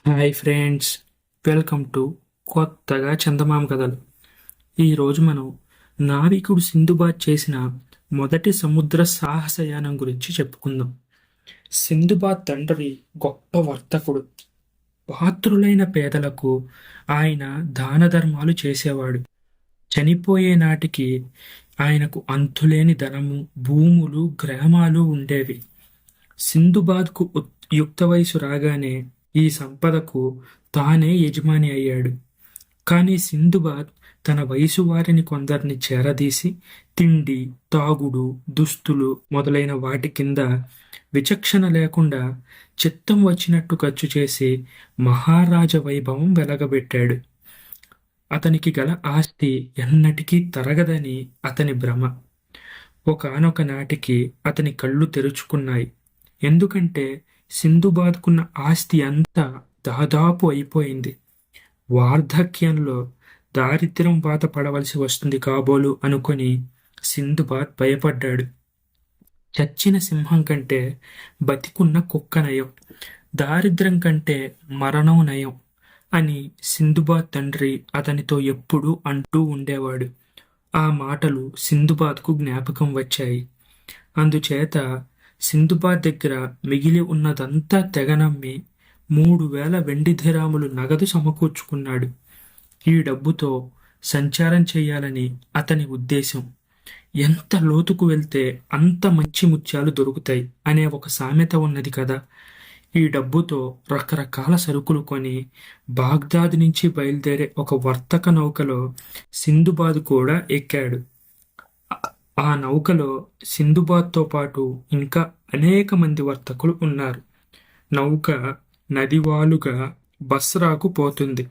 Hi friends, welcome to కొత్తగా చందమామ కథలు. ఈరోజు మనం నావికుడు సింధుబాద్ చేసిన మొదటి సముద్ర సాహసయానం గురించి చెప్పుకుందాం. సింధుబాద్ తండ్రి గొప్ప వర్తకుడు. పాత్రులైన పేదలకు ఆయన దాన ధర్మాలు చేసేవాడు. చనిపోయే నాటికి ఆయనకు అంతులేని ధనము, భూములు, గ్రామాలు ఉండేవి. సింధుబాద్కు యుక్త వయసు రాగానే ఈ సంపదకు తానే యజమాని అయ్యాడు. కానీ సింధుబాద్ తన వయసు వారిని కొందరిని చేరదీసి తిండి, తాగుడు, దుస్తులు మొదలైన వాటి కింద విచక్షణ లేకుండా చిత్తం వచ్చినట్టు ఖర్చు చేసి మహారాజ వైభవం వెలగబెట్టాడు. అతనికి గల ఆస్తి ఎన్నటికీ తరగదని అతని భ్రమ. ఒకానొక నాటికి అతని కళ్ళు తెరుచుకున్నాయి. ఎందుకంటే సింధుబాద్కున్న ఆస్తి అంతా దాదాపు అయిపోయింది. వార్ధక్యంలో దారిద్ర్యం బాధ పడవలసి వస్తుంది కాబోలు అనుకొని సింధుబాద్ భయపడ్డాడు. చచ్చిన సింహం కంటే బతికున్న కుక్క నయం, దారిద్ర్యం కంటే మరణం నయం అని సింధుబాద్ తండ్రి అతనితో ఎప్పుడూ అంటూ ఉండేవాడు. ఆ మాటలు సింధుబాద్కు జ్ఞాపకం వచ్చాయి. అందుచేత సింధుబాద్ దగ్గర మిగిలి ఉన్నదంతా తెగనమ్మి 3,000 వెండి ధిరాములు నగదు సమకూర్చుకున్నాడు. ఈ డబ్బుతో సంచారం చేయాలని అతని ఉద్దేశం. ఎంత లోతుకు వెళ్తే అంత మంచి ముత్యాలు దొరుకుతాయి అనే ఒక సామెత ఉన్నది కదా. ఈ డబ్బుతో రకరకాల సరుకులు కొని బాగ్దాద్ నుంచి బయలుదేరే ఒక వర్తక నౌకలో సింధుబాద్ కూడా ఎక్కాడు. ఆ నౌకలో సింధుబాద్తో పాటు ఇంకా అనేక మంది వర్తకులు ఉన్నారు. నౌక నదివాలుగా బస్రాకు పోతుంది.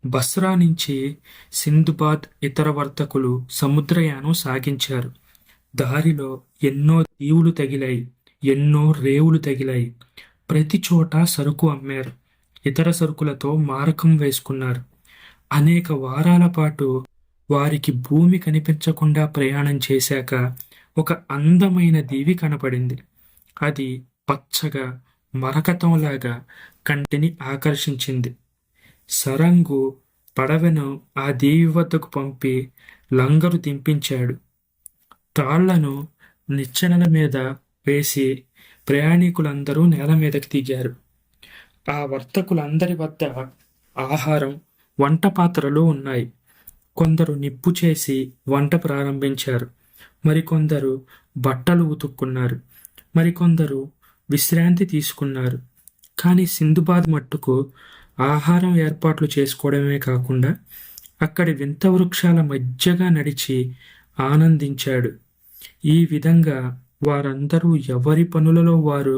బస్రా నుంచి సింధుబాద్ ఇతర వర్తకులు సముద్రయానం సాగించారు. దారిలో ఎన్నో దీవులు తగిలాయి, ఎన్నో రేవులు తగిలాయి. ప్రతి చోట సరుకు అమ్మారు. ఇతర సరుకులతో మారకం వేసుకున్నారు. అనేక వారాల పాటు వారికి భూమి కనిపించకుండా ప్రయాణం చేశాక ఒక అందమైన దీవి కనపడింది. అది పచ్చగా మరకతంలాగా కంటిని ఆకర్షించింది. సరంగు పడవను ఆ దీవి వద్దకు పంపి లంగరు దింపించాడు. తాళ్లను నిచ్చెనల మీద వేసి ప్రయాణికులందరూ నేల మీదకి దిగారు. ఆ వర్తకులందరి వద్ద ఆహారం, వంట పాత్రలు ఉన్నాయి. కొందరు నిప్పు చేసి వంట ప్రారంభించారు. మరికొందరు బట్టలు ఉతుక్కున్నారు. మరికొందరు విశ్రాంతి తీసుకున్నారు. కానీ సింధుబాద్ మట్టుకు ఆహారం ఏర్పాట్లు చేసుకోవడమే కాకుండా అక్కడి వింత వృక్షాల మధ్యగా నడిచి ఆనందించాడు. ఈ విధంగా వారందరూ ఎవరి పనులలో వారు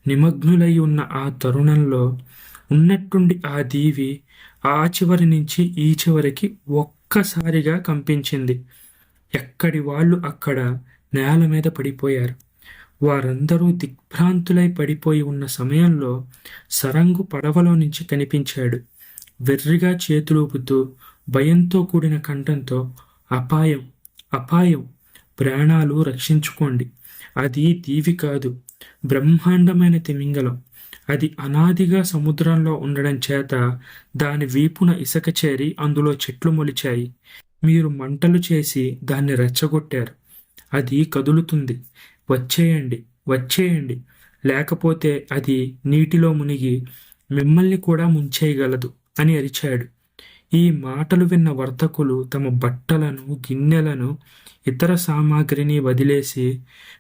నిమగ్నులై ఉన్న ఆ తరుణంలో ఉన్నట్టుండి ఆ దీవి ఆ చివరి నుంచి ఈ చివరికి ఒక్కసారిగా కంపించింది. ఎక్కడి వాళ్ళు అక్కడ నేల మీద పడిపోయారు. వారందరూ దిగ్భ్రాంతులై పడిపోయి ఉన్న సమయంలో సరంగు పడవలో నుంచి కనిపించాడు. వెర్రిగా చేతులూపుతూ భయంతో కూడిన కంఠంతో, అపాయం, అపాయం, ప్రాణాలు రక్షించుకోండి. అది దీవి కాదు, బ్రహ్మాండమైన తిమింగలం. అది అనాదిగా సముద్రంలో ఉండడం చేత దాని వీపున ఇసుక చేరి అందులో చెట్లు మొలిచాయి. మీరు మంటలు చేసి దాన్ని రెచ్చగొట్టారు. అది కదులుతుంది. వచ్చేయండి, వచ్చేయండి, లేకపోతే అది నీటిలో మునిగి మిమ్మల్ని కూడా ముంచేయగలదు అని అరిచాడు. ఈ మాటలు విన్న వర్తకులు తమ బట్టలను, గిన్నెలను, ఇతర సామాగ్రిని వదిలేసి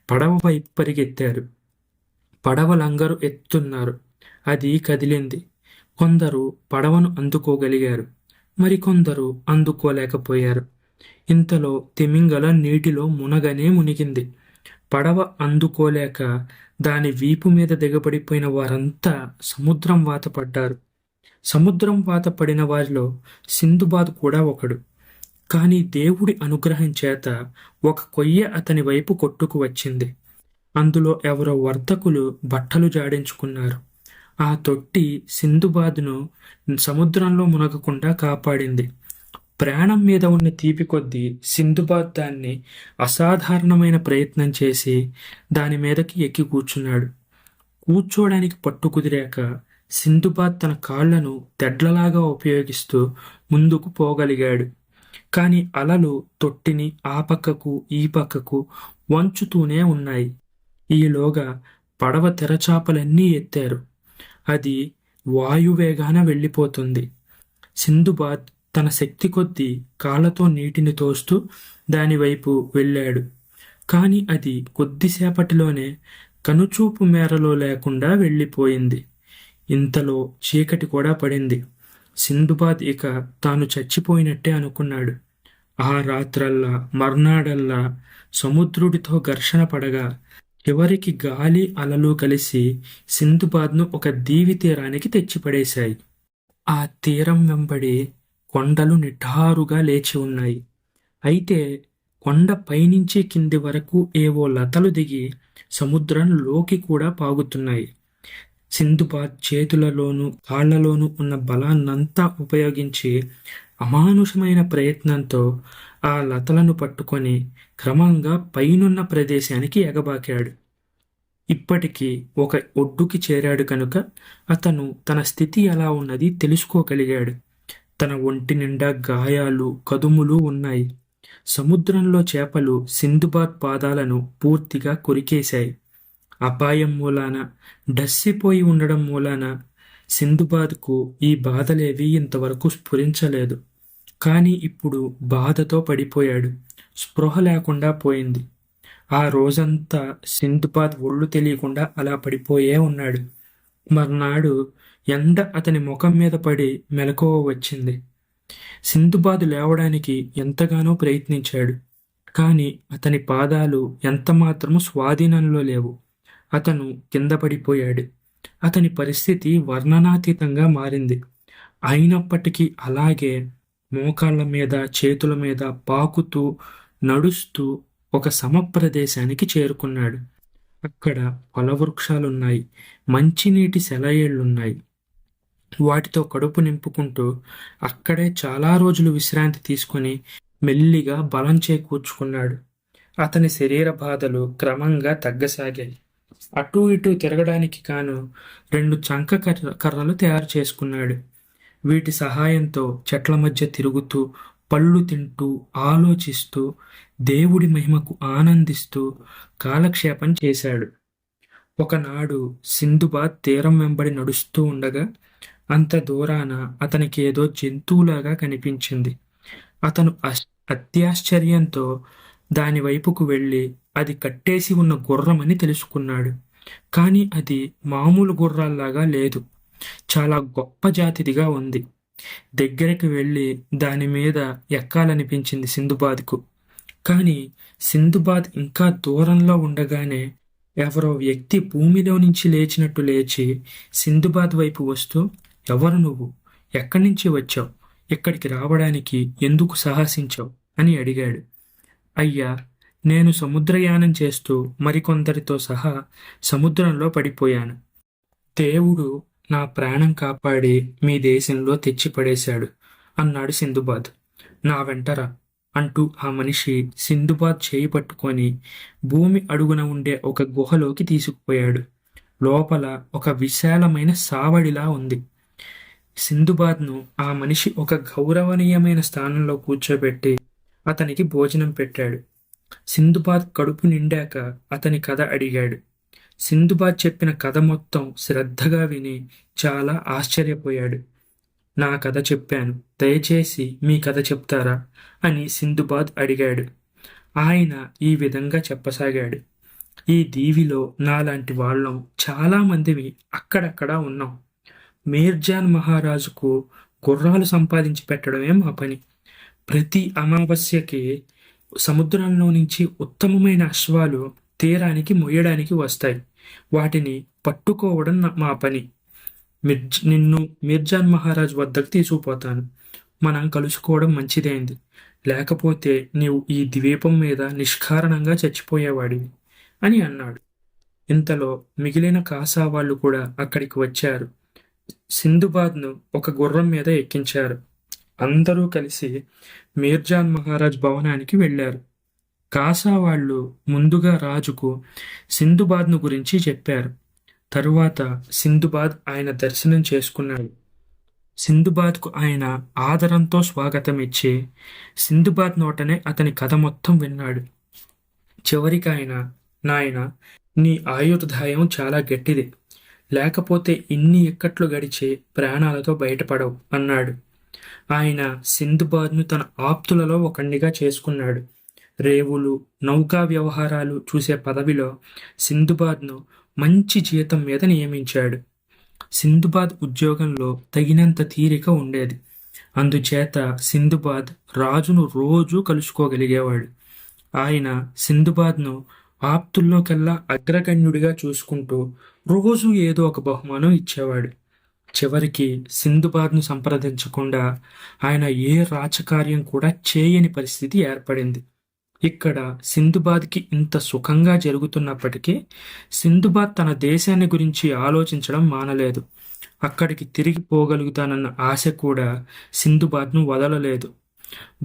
పడవ వైపు పరిగెత్తారు. పడవ లంగరు ఎత్తున్నారు. అది కదిలింది. కొందరు పడవను అందుకోగలిగారు, మరికొందరు అందుకోలేకపోయారు. ఇంతలో తిమింగలం నీటిలో మునగనే మునిగింది. పడవ అందుకోలేక దాని వీపు మీద దిగబడిపోయిన వారంతా సముద్రం వాత పడ్డారు. సముద్రం వాత పడిన వారిలో సింధుబాద్ కూడా ఒకడు. కానీ దేవుడి అనుగ్రహం చేత ఒక కొయ్య అతని వైపు కొట్టుకు వచ్చింది. అందులో ఎవరో వర్తకులు బట్టలు జాడించుకున్నారు. ఆ తొట్టి సింధుబాద్ను సముద్రంలో మునగకుండా కాపాడింది. ప్రాణం మీద ఉన్న తీపి కొద్దీ సింధుబాద్ దాన్ని అసాధారణమైన ప్రయత్నం చేసి దాని మీదకి ఎక్కి కూర్చున్నాడు. కూర్చోడానికి పట్టు కుదిరాక సింధుబాద్ తన కాళ్లను తెడ్లలాగా ఉపయోగిస్తూ ముందుకు పోగలిగాడు. కాని అలలు తొట్టిని ఆ పక్కకు ఈ పక్కకు వంచుతూనే ఉన్నాయి. ఈలోగా పడవ తెరచాపలన్నీ ఎత్తారు. అది వాయువేగాన వెళ్ళిపోతుంది. సింధుబాద్ తన శక్తి కొద్దీ కాళ్లతో నీటిని తోస్తూ దానివైపు వెళ్ళాడు. కాని అది కొద్దిసేపటిలోనే కనుచూపు మేరలో లేకుండా వెళ్ళిపోయింది. ఇంతలో చీకటి కూడా పడింది. సింధుబాద్ ఇక తాను చచ్చిపోయినట్టే అనుకున్నాడు. ఆ రాత్రల్లా మర్నాడల్లా సముద్రుడితో ఘర్షణ పడగా చివరికి గాలి అలలు కలిసి సింధుబాద్ను ఒక దీవి తీరానికి తెచ్చిపడేశాయి. ఆ తీరం వెంబడి కొండలు నిఠారుగా లేచి ఉన్నాయి. అయితే కొండ పైనుంచి కింది వరకు ఏవో లతలు దిగి సముద్రంలోకి కూడా పాగుతున్నాయి. సింధుబాద్ చేతులలోనూ కాళ్లలోనూ ఉన్న బలాన్నంతా ఉపయోగించి అమానుషమైన ప్రయత్నంతో ఆ లతలను పట్టుకొని క్రమంగా పైనున్న ప్రదేశానికి ఎగబాకాడు. ఇప్పటికి ఒక ఒడ్డుకి చేరాడు కనుక అతను తన స్థితి ఎలా ఉన్నది తెలుసుకోగలిగాడు. తన ఒంటి నిండా గాయాలు కదుములు ఉన్నాయి. సముద్రంలో చేపలు సింధుబాద్ పాదాలను పూర్తిగా కొరికేశాయి. అపాయం మూలాన డస్సిపోయి ఉండడం మూలాన సింధుబాద్కు ఈ బాధలేవీ ఇంతవరకు స్ఫురించలేదు. కానీ ఇప్పుడు బాధతో పడిపోయాడు. స్పృహ లేకుండా పోయింది. ఆ రోజంతా సింధుబాద్ ఒళ్ళు తెలియకుండా అలా పడిపోయే ఉన్నాడు. మర్నాడు ఎండ అతని ముఖం మీద పడి మెలకువ వచ్చింది. సింధుబాద్ లేవడానికి ఎంతగానో ప్రయత్నించాడు. కాని అతని పాదాలు ఎంతమాత్రము స్వాధీనంలో లేవు. అతను కింద పడిపోయాడు. అతని పరిస్థితి వర్ణనాతీతంగా మారింది. అయినప్పటికీ అలాగే మోకాళ్ళ మీద చేతుల మీద పాకుతూ నడుస్తూ ఒక సమప్రదేశానికి చేరుకున్నాడు. అక్కడ ఫలవృక్షాలున్నాయి. మంచినీటి సెలయేళ్లున్నాయి. వాటితో కడుపు నింపుకుంటూ అక్కడే చాలా రోజులు విశ్రాంతి తీసుకొని మెల్లిగా బలం చేకూర్చుకున్నాడు. అతని శరీర బాధలు క్రమంగా తగ్గసాగాయి. అటూ ఇటూ తిరగడానికి కాను 2 చంక కర్రలు తయారు చేసుకున్నాడు. వీటి సహాయంతో చెట్ల మధ్య తిరుగుతూ పళ్ళు తింటూ ఆలోచిస్తూ దేవుడి మహిమకు ఆనందిస్తూ కాలక్షేపం చేశాడు. ఒకనాడు సింధుబాద్ తీరం వెంబడి నడుస్తూ ఉండగా అంత దూరాన అతనికి ఏదో జంతువులాగా కనిపించింది. అతను అత్యాశ్చర్యంతో దాని వైపుకు వెళ్ళి అది కట్టేసి ఉన్న గుర్రమని తెలుసుకున్నాడు. కానీ అది మామూలు గుర్రాల్లాగా లేదు. చాలా గొప్ప జాతిదిగా ఉంది. దగ్గరికి వెళ్ళి దాని మీద ఎక్కాలనిపించింది సింధుబాద్కు. కానీ సింధుబాద్ ఇంకా దూరంలో ఉండగానే ఎవరో వ్యక్తి భూమిలో నుంచి లేచినట్టు లేచి సింధుబాద్ వైపు వస్తూ, "ఎవరు నువ్వు? ఎక్కడి నుంచి వచ్చావు? ఇక్కడికి రావడానికి ఎందుకు సాహసించావు?" అని అడిగాడు. "అయ్యా, నేను సముద్రయానం చేస్తూ మరికొందరితో సహా సముద్రంలో పడిపోయాను. దేవుడు నా ప్రాణం కాపాడి మీ దేశంలో తెచ్చిపడేశాడు" అన్నాడు సింధుబాద్. "నా వెంటరా" అంటూ ఆ మనిషి సింధుబాద్ చేయి పట్టుకొని భూమి అడుగున ఉండే ఒక గుహలోకి తీసుకుపోయాడు. లోపల ఒక విశాలమైన సావడిలా ఉంది. సింధుబాద్ను ఆ మనిషి ఒక గౌరవనీయమైన స్థానంలో కూర్చోబెట్టి అతనికి భోజనం పెట్టాడు. సింధుబాద్ కడుపు నిండాక అతని కథ అడిగాడు. సింధుబాద్ చెప్పిన కథ మొత్తం శ్రద్ధగా విని చాలా ఆశ్చర్యపోయాడు. "నా కథ చెప్పాను, దయచేసి మీ కథ చెప్తారా?" అని సింధుబాద్ అడిగాడు. ఆయన ఈ విధంగా చెప్పసాగాడు. "ఈ దీవిలో నాలాంటి వాళ్ళం చాలామందివి అక్కడక్కడా ఉన్నాం. మీర్జాన్ మహారాజుకు గుర్రాలు సంపాదించి పెట్టడమే మా పని. ప్రతి అమావాస్యకి సముద్రంలో నుంచి ఉత్తమమైన అశ్వాలు తీరానికి మొయ్యడానికి వస్తాయి. వాటిని పట్టుకోవడం మా పని. నిన్ను మీర్జాన్ మహారాజ్ వద్దకు తీసుకుపోతాను. మనం కలుసుకోవడం మంచిదైంది. లేకపోతే నీవు ఈ ద్వీపం మీద నిష్కారణంగా చచ్చిపోయేవాడివి" అని అన్నాడు. ఇంతలో మిగిలిన కాసా వాళ్ళు కూడా అక్కడికి వచ్చారు. సింధుబాద్ను ఒక గుర్రం మీద ఎక్కించారు. అందరూ కలిసి మీర్జాన్ మహారాజ్ భవనానికి వెళ్ళారు. కాసా వాళ్ళు ముందుగా రాజుకు సింధుబాద్ను గురించి చెప్పారు. తరువాత సింధుబాద్ ఆయన దర్శనం చేసుకున్నాడు. సింధుబాద్కు ఆయన ఆదరంతో స్వాగతం ఇచ్చి సింధుబాద్ నోటనే అతని కథ మొత్తం విన్నాడు. చివరికి ఆయన, నాయనా, నీ ఆయుర్దాయం చాలా గట్టిది, లేకపోతే ఇన్ని ఇక్కట్లు గడిచి ప్రాణాలతో బయటపడవు అన్నాడు. ఆయన సింధుబాద్ను తన ఆప్తులలో ఒకనిగా చేసుకున్నాడు. రేవులు, నౌకా వ్యవహారాలు చూసే పదవిలో సింధుబాద్ను మంచి జీతం మీద నియమించాడు. సింధుబాద్ ఉద్యోగంలో తగినంత తీరిక ఉండేది. అందుచేత సింధుబాద్ రాజును రోజూ కలుసుకోగలిగేవాడు. ఆయన సింధుబాద్ను ఆప్తుల్లోకెల్లా అగ్రగణ్యుడిగా చూసుకుంటూ రోజూ ఏదో ఒక బహుమానం ఇచ్చేవాడు. చివరికి సింధుబాద్ను సంప్రదించకుండా ఆయన ఏ రాజకార్యం కూడా చేయని పరిస్థితి ఏర్పడింది. ఇక్కడ సింధుబాద్కి ఇంత సుఖంగా జరుగుతున్నప్పటికీ సింధుబాద్ తన దేశాన్ని గురించి ఆలోచించడం మానలేదు. అక్కడికి తిరిగి పోగలుగుతానన్న ఆశ కూడా సింధుబాద్ను వదలలేదు.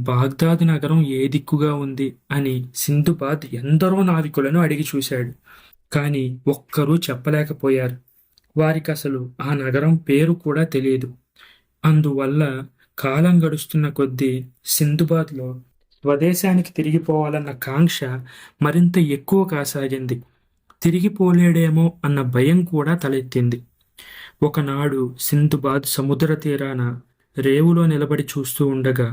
బాగ్దాద్ నగరం ఏ దిక్కుగా ఉంది అని సింధుబాద్ ఎందరో నావికులను అడిగి చూశాడు. కానీ ఒక్కరూ చెప్పలేకపోయారు. వారికి అసలు ఆ నగరం పేరు కూడా తెలియదు. అందువల్ల కాలం గడుస్తున్న కొద్దీ సింధుబాద్లో స్వదేశానికి తిరిగిపోవాలన్న కాంక్ష మరింత ఎక్కువ కాసాగింది. తిరిగిపోలేడేమో అన్న భయం కూడా తలెత్తింది. ఒకనాడు సింధుబాద్ సముద్ర తీరాన రేవులో నిలబడి చూస్తూ ఉండగా,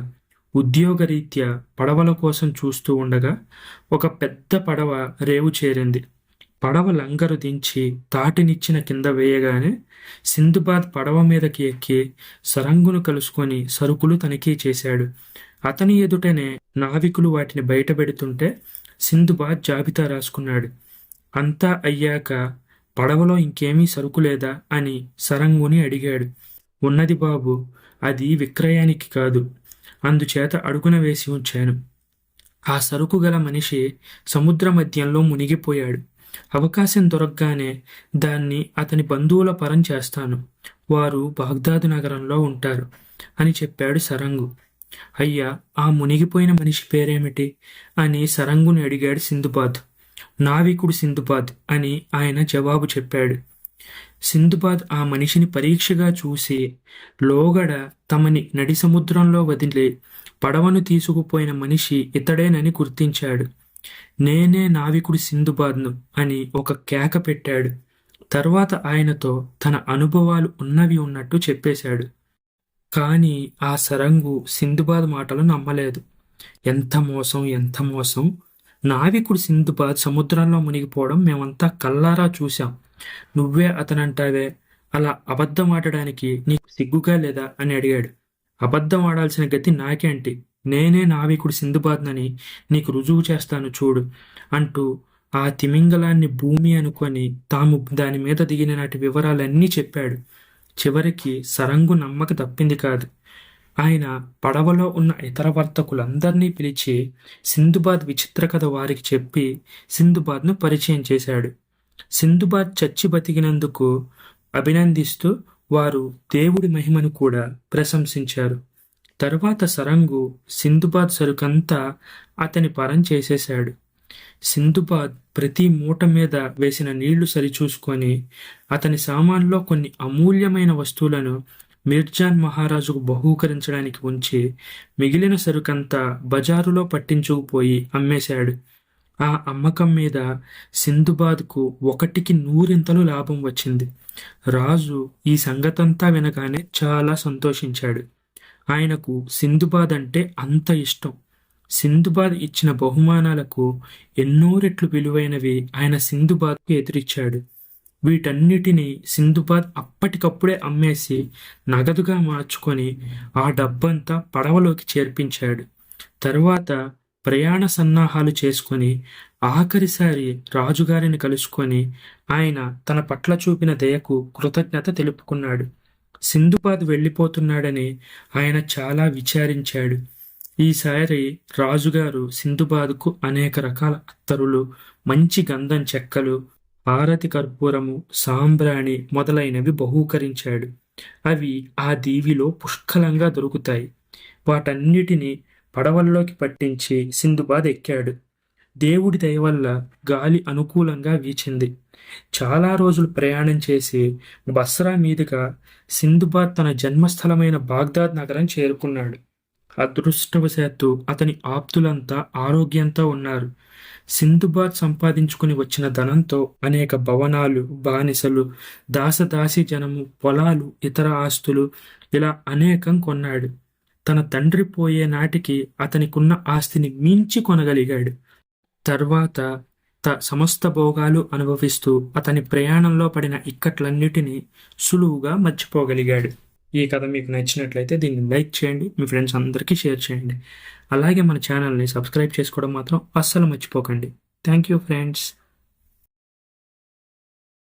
ఉద్యోగరీత్యా పడవల కోసం చూస్తూ ఉండగా ఒక పెద్ద పడవ రేవు చేరింది. పడవ లంగరు దించి తాటినిచ్చిన కింద వేయగానే సింధుబాద్ పడవ మీదకి ఎక్కి సరంగును కలుసుకొని సరుకులు తనిఖీ చేశాడు. అతని ఎదుటనే నావికులు వాటిని బయటపెడుతుంటే సింధుబాద్ జాబితా రాసుకున్నాడు. అంతా అయ్యాక పడవలో ఇంకేమీ సరుకు లేదా అని సరంగుని అడిగాడు. ఉన్నది బాబు, అది విక్రయానికి కాదు, అందుచేత అడుగున వేసి ఉంచాను. ఆ సరుకు గల మనిషి సముద్ర మధ్యంలో మునిగిపోయాడు. అవకాశం దొరకగానే దాన్ని అతని బంధువుల పరం చేస్తాను. వారు బాగ్దాదు నగరంలో ఉంటారు అని చెప్పాడు సరంగు. అయ్యా, ఆ మునిగిపోయిన మనిషి పేరేమిటి అని సరంగుని అడిగాడు సింధుబాద్. నావికుడు సింధుబాద్ అని ఆయన జవాబు చెప్పాడు. సింధుబాద్ ఆ మనిషిని పరీక్షగా చూసి లోగడ తమని నడి సముద్రంలో వదిలి పడవను తీసుకుపోయిన మనిషి ఇతడేనని గుర్తించాడు. నేనే నావికుడు సింధుబాద్ను అని ఒక కేక పెట్టాడు. తర్వాత ఆయనతో తన అనుభవాలు ఉన్నవి ఉన్నట్టు చెప్పేశాడు. కానీ ఆ సరంగు సింధుబాద్ మాటలు నమ్మలేదు. ఎంత మోసం, ఎంత మోసం! నావికుడు సింధుబాద్ సముద్రంలో మునిగిపోవడం మేమంతా కల్లారా చూశాం. నువ్వే అతనంటావే, అలా అబద్ధం ఆడడానికి నీకు సిగ్గుగా లేదా అని అడిగాడు. అబద్ధం ఆడాల్సిన గతి నాకేంటి? నేనే నావికుడు సింధుబాద్నని నీకు రుజువు చేస్తాను చూడు అంటూ ఆ తిమింగలాన్ని భూమి అనుకొని తాము దాని మీద దిగిన నాటి వివరాలన్నీ చెప్పాడు. చివరికి సరంగు నమ్మక తప్పింది కాదు. ఆయన పడవలో ఉన్న ఇతర వర్తకులందరినీ పిలిచి సింధుబాద్ విచిత్ర కథ వారికి చెప్పి సింధుబాద్ను పరిచయం చేశాడు. సింధుబాద్ చచ్చి బతికినందుకు అభినందిస్తూ వారు దేవుడి మహిమను కూడా ప్రశంసించారు. తరువాత సరంగు సింధుబాద్ సరుకంతా అతని పరం చేసేశాడు. సింధుబాద్ ప్రతి మూట మీద వేసిన నీళ్లు సరిచూసుకొని అతని సామాన్లో కొన్ని అమూల్యమైన వస్తువులను మిర్జాన్ మహారాజుకు బహూకరించడానికి ఉంచి మిగిలిన సరుకంతా బజారులో పట్టించుకుపోయి అమ్మేశాడు. ఆ అమ్మకం మీద సింధుబాద్కు 1కి 100 లాభం వచ్చింది. రాజు ఈ సంగతంతా వినగానే చాలా సంతోషించాడు. ఆయనకు సింధుబాద్ అంటే అంత ఇష్టం. సింధుబాద్ ఇచ్చిన బహుమానాలకు ఎన్నో రెట్లు విలువైనవి ఆయన సింధుబాద్కు ఎదురిచ్చాడు. వీటన్నిటినీ సింధుబాద్ అప్పటికప్పుడే అమ్మేసి నగదుగా మార్చుకొని ఆ డబ్బంతా పడవలోకి చేర్పించాడు. తరువాత ప్రయాణ సన్నాహాలు చేసుకొని ఆఖరిసారి రాజుగారిని కలుసుకొని ఆయన తన పట్ల చూపిన దయకు కృతజ్ఞత తెలుపుకున్నాడు. సింధుబాద్ వెళ్ళిపోతున్నాడని ఆయన చాలా విచారించాడు. ఈసారి రాజుగారు సింధుబాద్కు అనేక రకాల అత్తరులు, మంచి గంధం చెక్కలు, హారతి కర్పూరము, సాంబ్రాణి మొదలైనవి బహూకరించాడు. అవి ఆ దీవిలో పుష్కలంగా దొరుకుతాయి. వాటన్నిటినీ పడవల్లోకి పట్టించి సింధుబాద్ ఎక్కాడు. దేవుడి దయ వల్ల గాలి అనుకూలంగా వీచింది. చాలా రోజులు ప్రయాణం చేసి బస్రా మీదుగా సింధుబాద్ తన జన్మస్థలమైన బాగ్దాద్ నగరం చేరుకున్నాడు. అదృష్టవశాత్తు అతని ఆప్తులంతా ఆరోగ్యంతో ఉన్నారు. సింధుబాద్ సంపాదించుకుని వచ్చిన ధనంతో అనేక భవనాలు, బానిసలు, దాసదాసీ జనము, పొలాలు, ఇతర ఆస్తులు ఇలా అనేకం కొన్నాడు. తన తండ్రి పోయే నాటికి అతనికున్న ఆస్తిని మించి కొనగలిగాడు. తర్వాత సమస్త భోగాలు అనుభవిస్తూ అతని ప్రయాణంలో పడిన ఇక్కట్లన్నిటినీ సులువుగా మర్చిపోగలిగాడు. ఈ కథ మీకు నచ్చినట్లయితే దీన్ని లైక్ చేయండి, మీ ఫ్రెండ్స్ అందరికీ షేర్ చేయండి. అలాగే మన ఛానల్ని సబ్స్క్రైబ్ చేసుకోవడం మాత్రం అస్సలు మర్చిపోకండి. Thank you friends.